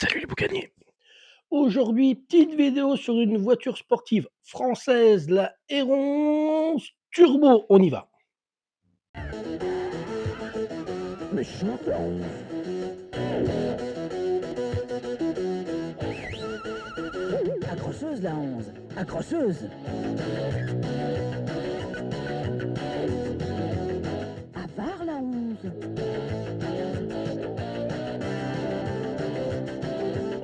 Salut les boucaniers. Aujourd'hui, petite vidéo sur une voiture sportive française, la Héron Turbo. On y va. Mais chante la 11. Accrocheuse la 11. Accrocheuse. Avare la 11.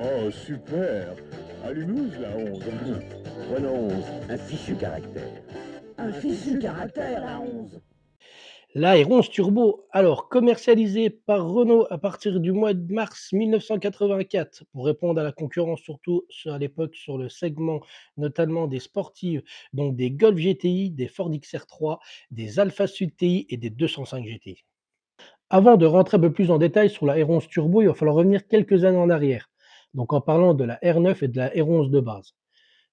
Oh, super. Allumeuse, la 11. Renault 11. Un fichu caractère. Un fichu caractère la 11. La Héron Turbo, alors commercialisée par Renault à partir du mois de mars 1984 pour répondre à la concurrence, surtout à l'époque sur le segment notamment des sportives, donc des Golf GTI, des Ford XR3, des Alfa Sud TI et des 205 GTI. Avant de rentrer un peu plus en détail sur la R11 Turbo, il va falloir revenir quelques années en arrière. Donc en parlant de la R9 et de la R11 de base.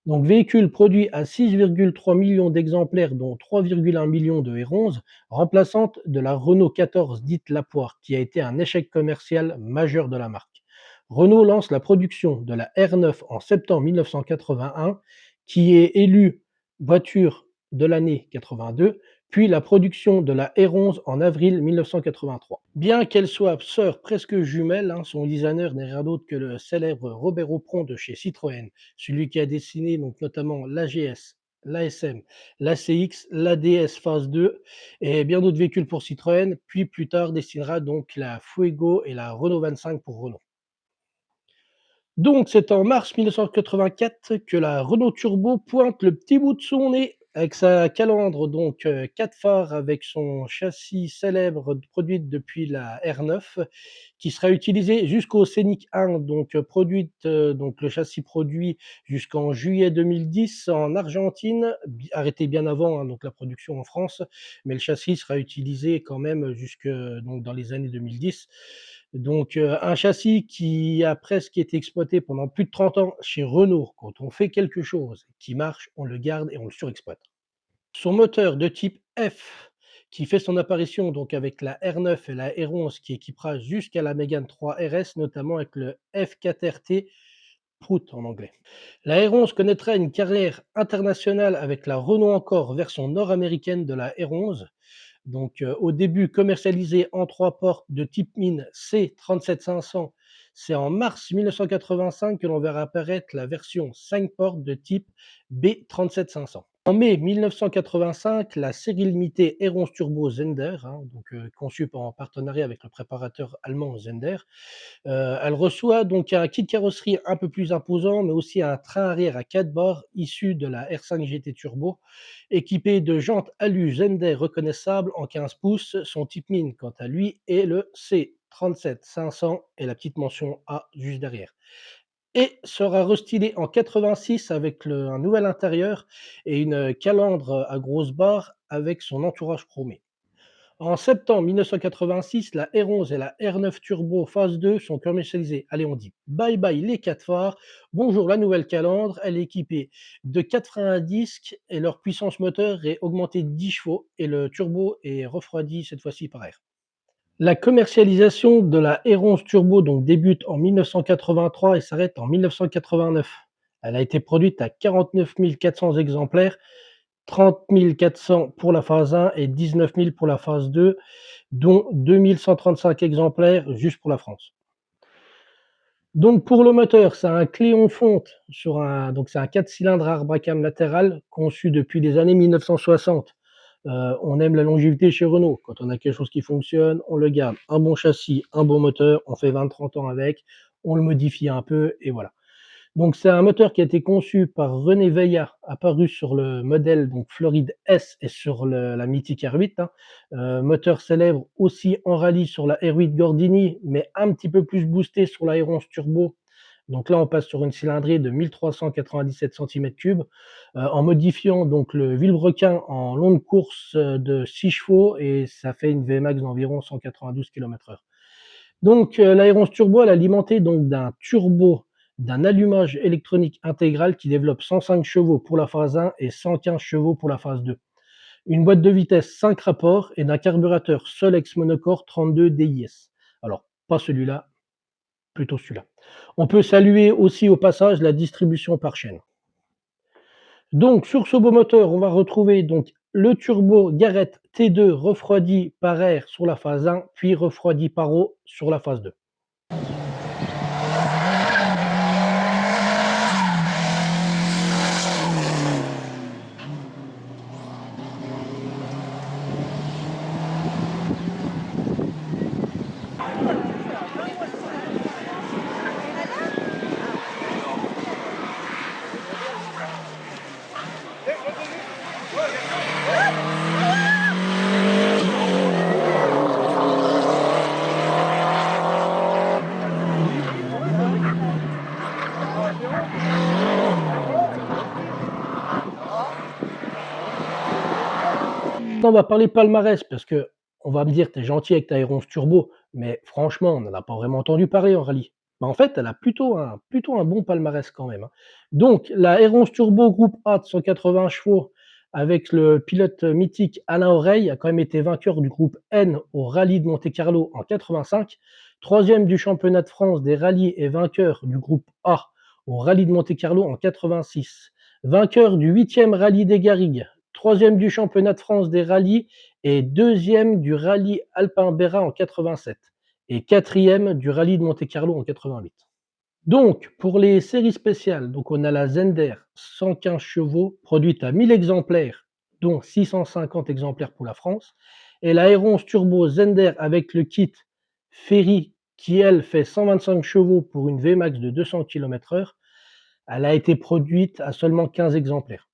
Donc véhicule produit à 6,3 millions d'exemplaires, dont 3,1 millions de R11, remplaçante de la Renault 14 dite La Poire, qui a été un échec commercial majeur de la marque. Renault lance la production de la R9 en septembre 1981, qui est élue voiture de l'année 82, puis la production de la R11 en avril 1983. Bien qu'elle soit sœur presque jumelle, son designer n'est rien d'autre que le célèbre Robert Aupron de chez Citroën, celui qui a dessiné donc notamment l'AGS, l'ASM, l'ACX, l'ADS Phase 2 et bien d'autres véhicules pour Citroën, puis plus tard dessinera donc la Fuego et la Renault 25 pour Renault. Donc c'est en mars 1984 que la Renault Turbo pointe le petit bout de son nez avec sa calandre, donc 4 phares avec son châssis célèbre produite depuis la R9 qui sera utilisé jusqu'au Scénic 1, donc produite, donc le châssis produit jusqu'en juillet 2010 en Argentine, arrêté bien avant, donc la production en France, mais le châssis sera utilisé quand même jusque donc dans les années 2010. Donc un châssis qui a presque été exploité pendant plus de 30 ans chez Renault. Quand on fait quelque chose qui marche, on le garde et on le surexploite. Son moteur de type F, qui fait son apparition donc avec la R9 et la R11 qui équipera jusqu'à la Mégane 3 RS, notamment avec le F4RT Prout en anglais. La R11 connaîtra une carrière internationale avec la Renault Encore version nord-américaine de la R11. Donc au début commercialisée en 3 portes de type mine C37500, c'est en mars 1985 que l'on verra apparaître la version 5 portes de type B37500. En mai 1985, la série limitée R11 Turbo Zender, donc conçue en partenariat avec le préparateur allemand Zender, elle reçoit donc un kit carrosserie un peu plus imposant, mais aussi un train arrière à 4 bords issu de la R5 GT Turbo, équipé de jantes alu Zender reconnaissables en 15 pouces. Son type mine, quant à lui, est le C37500 et la petite mention A juste derrière. Et sera restylé en 86 avec un nouvel intérieur et une calandre à grosses barres avec son entourage chromé. En septembre 1986, la R11 et la R9 Turbo Phase 2 sont commercialisées. Allez, on dit bye bye les 4 phares. Bonjour la nouvelle calandre. Elle est équipée de 4 freins à disque et leur puissance moteur est augmentée de 10 chevaux et le turbo est refroidi cette fois-ci par air. La commercialisation de la R11 Turbo donc débute en 1983 et s'arrête en 1989. Elle a été produite à 49 400 exemplaires, 30 400 pour la phase 1 et 19 000 pour la phase 2, dont 2 135 exemplaires juste pour la France. Donc pour le moteur, c'est un Cléon fonte donc c'est un 4 cylindres Arbracam latéral conçu depuis les années 1960. On aime la longévité chez Renault. Quand on a quelque chose qui fonctionne, on le garde. Un bon châssis, un bon moteur, on fait 20-30 ans avec, on le modifie un peu et voilà. Donc c'est un moteur qui a été conçu par René Veillat, apparu sur le modèle donc Floride S et sur la mythique R8, moteur célèbre aussi en rallye sur la R8 Gordini, mais un petit peu plus boosté sur la R11 Turbo. Donc là, on passe sur une cylindrée de 1397 cm3, en modifiant donc le vilebrequin en longue course de 6 chevaux et ça fait une Vmax d'environ 192 km/h. Donc la R11 Turbo, elle est alimentée donc d'un turbo d'un allumage électronique intégral qui développe 105 chevaux pour la phase 1 et 115 chevaux pour la phase 2. Une boîte de vitesse 5 rapports et d'un carburateur Solex Monocore 32 DIS. Alors, pas celui-là, plutôt celui-là. On peut saluer aussi au passage la distribution par chaîne. Donc sur ce beau moteur, on va retrouver donc le turbo Garrett T2 refroidi par air sur la phase 1, puis refroidi par eau sur la phase 2. On va parler palmarès parce que on va me dire: «Tu es gentil avec ta Héronce turbo», mais franchement, on n'en a pas vraiment entendu parler en rallye. Bah, en fait, elle a plutôt un bon palmarès quand même, hein. Donc la Héronce turbo groupe A de 180 chevaux avec le pilote mythique Alain Oreille a quand même été vainqueur du groupe N au rallye de Monte-Carlo en 85, 3e du championnat de France des rallyes et vainqueur du groupe A au rallye de Monte-Carlo en 86, vainqueur du 8e rallye des Garrigues, 3e du championnat de France des rallyes et 2e du rallye Alpin-Bera en 87 et 4e du rallye de Monte-Carlo en 88. Donc, pour les séries spéciales, donc on a la Zender 115 chevaux, produite à 1000 exemplaires, dont 650 exemplaires pour la France, et la Héronce Turbo Zender avec le kit Ferry, qui elle fait 125 chevaux pour une Vmax de 200 km/h. Elle a été produite à seulement 15 exemplaires.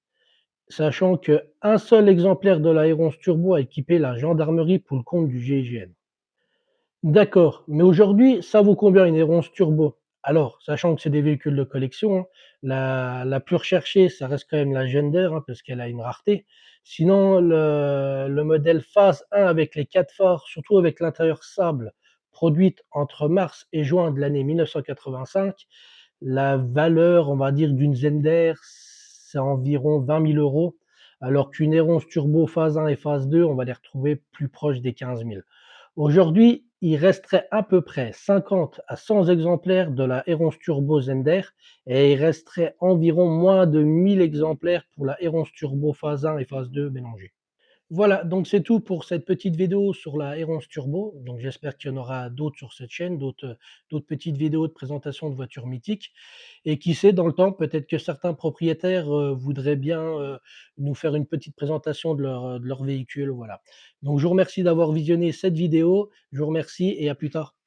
Sachant qu'un seul exemplaire de la Héronce Turbo a équipé la gendarmerie pour le compte du GIGN. D'accord, mais aujourd'hui, ça vaut combien une Héronce Turbo? Alors, sachant que c'est des véhicules de collection, hein, la plus recherchée, ça reste quand même la Gender, hein, parce qu'elle a une rareté. Sinon, le modèle phase 1 avec les 4 phares, surtout avec l'intérieur sable, produite entre mars et juin de l'année 1985, la valeur, on va dire, d'une Zender, c'est environ 20 000 €, alors qu'une Héronce Turbo phase 1 et phase 2, on va les retrouver plus proches des 15 000. Aujourd'hui, il resterait à peu près 50 à 100 exemplaires de la Héronce Turbo Zender et il resterait environ moins de 1000 exemplaires pour la Héronce Turbo phase 1 et phase 2 mélangées. Voilà, donc c'est tout pour cette petite vidéo sur la Héronce Turbo. Donc j'espère qu'il y en aura d'autres sur cette chaîne, d'autres petites vidéos de présentation de voitures mythiques. Et qui sait, dans le temps, peut-être que certains propriétaires voudraient bien nous faire une petite présentation de leur véhicule. Voilà. Donc je vous remercie d'avoir visionné cette vidéo. Je vous remercie et à plus tard.